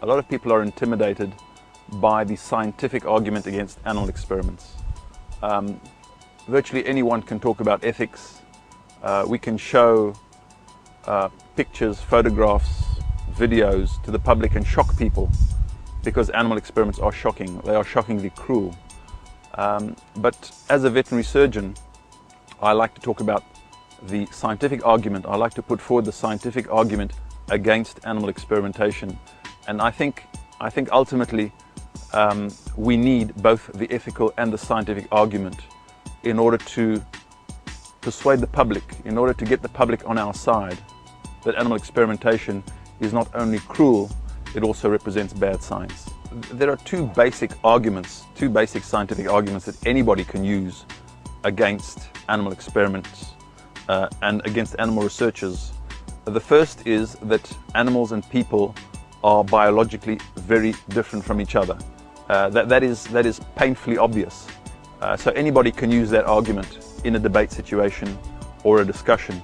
A lot of people are intimidated by the scientific argument against animal experiments. Virtually anyone can talk about ethics. We can show pictures, photographs, videos to the public and shock people because animal experiments are shocking. They are shockingly cruel. But as a veterinary surgeon, I like to talk about the scientific argument. I like to put forward the scientific argument against animal experimentation. And I think ultimately we need both the ethical and the scientific argument in order to persuade the public, in order to get the public on our side, that animal experimentation is not only cruel, it also represents bad science. There are two basic scientific arguments that anybody can use against animal experiments and against animal researchers. The first is that animals and people are biologically very different from each other. That is painfully obvious. So anybody can use that argument in a debate situation or a discussion.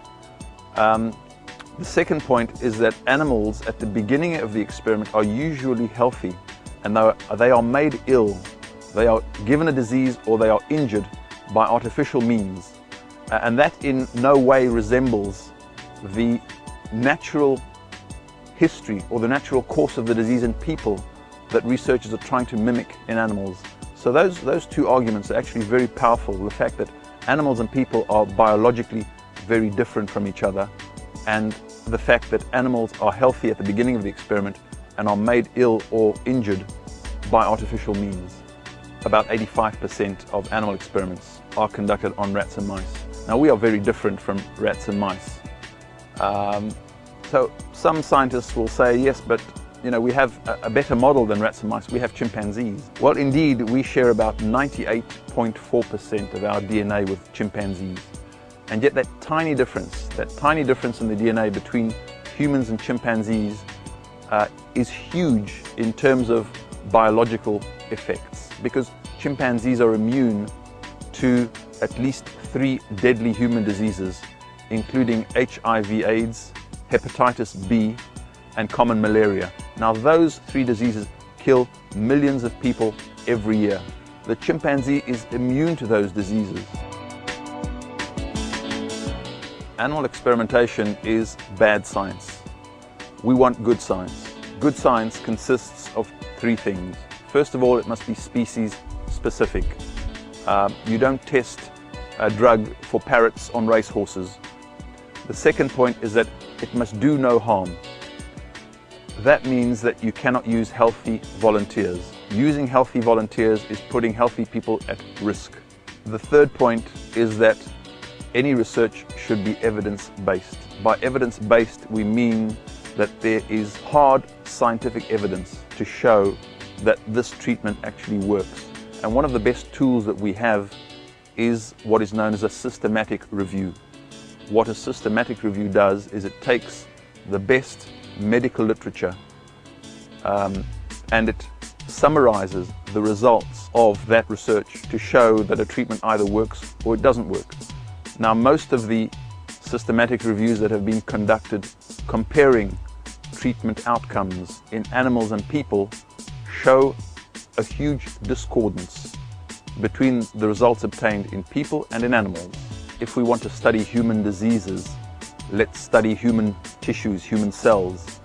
The second point is that animals at the beginning of the experiment are usually healthy, and they are made ill. They are given a disease or they are injured by artificial means. And that in no way resembles the natural history or the natural course of the disease in people that researchers are trying to mimic in animals. So those two arguments are actually very powerful. The fact that animals and people are biologically very different from each other, and the fact that animals are healthy at the beginning of the experiment and are made ill or injured by artificial means. About 85% of animal experiments are conducted on rats and mice. Now, we are very different from rats and mice. So some scientists will say, yes, but we have a better model than rats and mice. We have chimpanzees. Well, indeed, we share about 98.4% of our DNA with chimpanzees. And yet that tiny difference in the DNA between humans and chimpanzees is huge in terms of biological effects, because chimpanzees are immune to at least 3 deadly human diseases, including HIV/AIDS, hepatitis B, and common malaria. Now, those 3 diseases kill millions of people every year. The chimpanzee is immune to those diseases. Animal experimentation is bad science. We want good science. Good science consists of 3 things. First of all, it must be species specific. You don't test a drug for parrots on racehorses. The second point is that it must do no harm. That means that you cannot use healthy volunteers. Using healthy volunteers is putting healthy people at risk. The third point is that any research should be evidence-based. By evidence-based, we mean that there is hard scientific evidence to show that this treatment actually works. And one of the best tools that we have is what is known as a systematic review. What a systematic review does is it takes the best medical literature and it summarizes the results of that research to show that a treatment either works or it doesn't work. Now, most of the systematic reviews that have been conducted comparing treatment outcomes in animals and people show a huge discordance between the results obtained in people and in animals. If we want to study human diseases, let's study human tissues, human cells.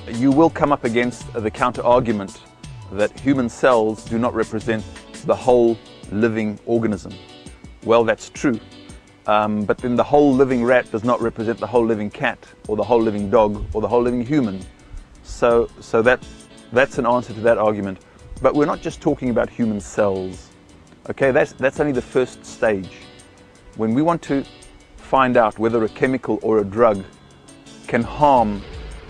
You will come up against the counter-argument that human cells do not represent the whole living organism. Well, that's true, but then the whole living rat does not represent the whole living cat or the whole living dog or the whole living human. So that's an answer to that argument. But we're not just talking about human cells. Okay, that's only the first stage. When we want to find out whether a chemical or a drug can harm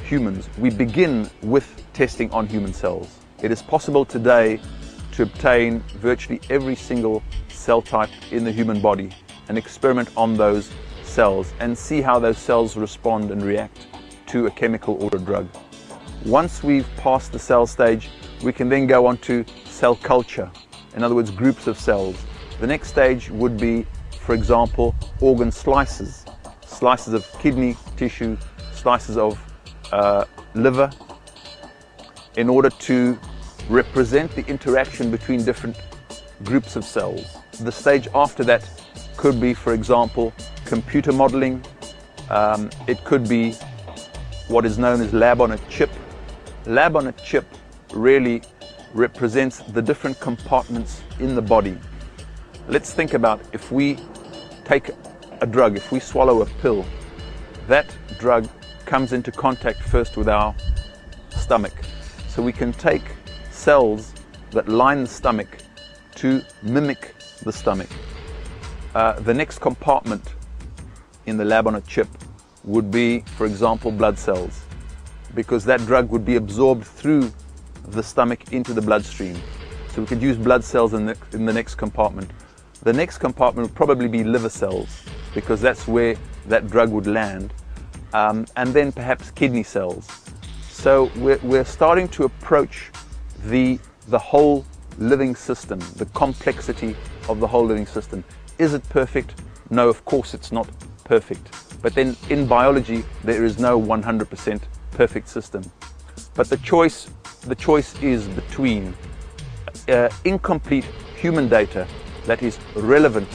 humans, we begin with testing on human cells. It is possible today to obtain virtually every single cell type in the human body and experiment on those cells and see how those cells respond and react to a chemical or a drug. Once we've passed the cell stage, we can then go on to cell culture, in other words, groups of cells. The next stage would be, for example, organ slices of kidney tissue, slices of liver, in order to represent the interaction between different groups of cells. The stage after that could be, for example, computer modeling. It could be what is known as lab on a chip. Lab on a chip really represents the different compartments in the body. Let's think about if we take a drug, if we swallow a pill, that drug comes into contact first with our stomach. So we can take cells that line the stomach to mimic the stomach. The next compartment in the lab on a chip would be, for example, blood cells, because that drug would be absorbed through the stomach into the bloodstream. So we could use blood cells in the next compartment. The next compartment would probably be liver cells, because that's where that drug would land, and then perhaps kidney cells. So we're starting to approach the whole living system, the complexity of the whole living system. Is it perfect? No, of course it's not perfect. But then in biology, there is no 100% perfect system. But the choice is between incomplete human data that is relevant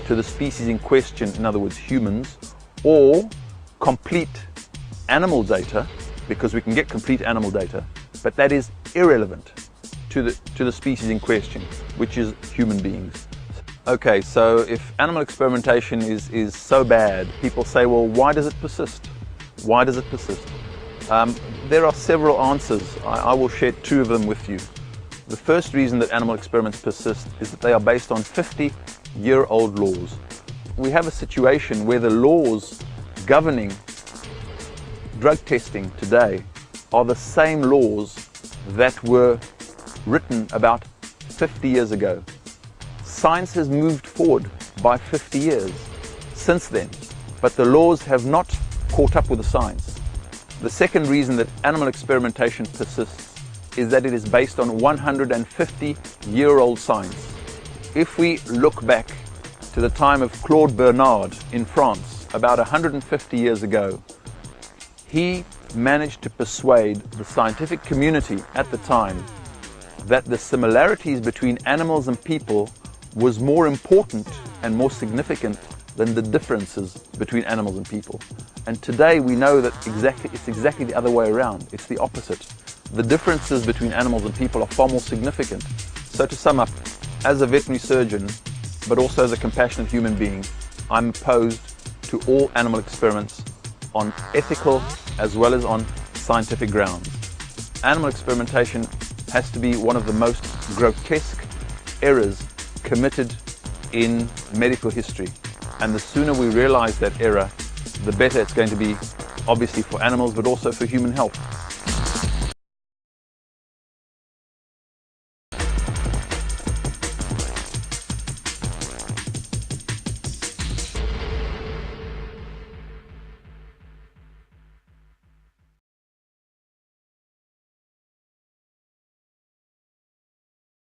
to the species in question, in other words, humans, or complete animal data, because we can get complete animal data, but that is irrelevant to the species in question, which is human beings. Okay, so if animal experimentation is so bad, people say, well, why does it persist? Why does it persist? There are several answers. I will share two of them with you. The first reason that animal experiments persist is that they are based on 50-year-old laws. We have a situation where the laws governing drug testing today are the same laws that were written about 50 years ago. Science has moved forward by 50 years since then, but the laws have not caught up with the science. The second reason that animal experimentation persists is that it is based on 150-year-old science. If we look back to the time of Claude Bernard in France, about 150 years ago, he managed to persuade the scientific community at the time that the similarities between animals and people was more important and more significant than the differences between animals and people. And today we know that it's exactly the other way around. It's the opposite. The differences between animals and people are far more significant. So to sum up, as a veterinary surgeon, but also as a compassionate human being, I'm opposed to all animal experiments on ethical as well as on scientific grounds. Animal experimentation has to be one of the most grotesque errors committed in medical history. And the sooner we realize that error, the better it's going to be, obviously for animals, but also for human health.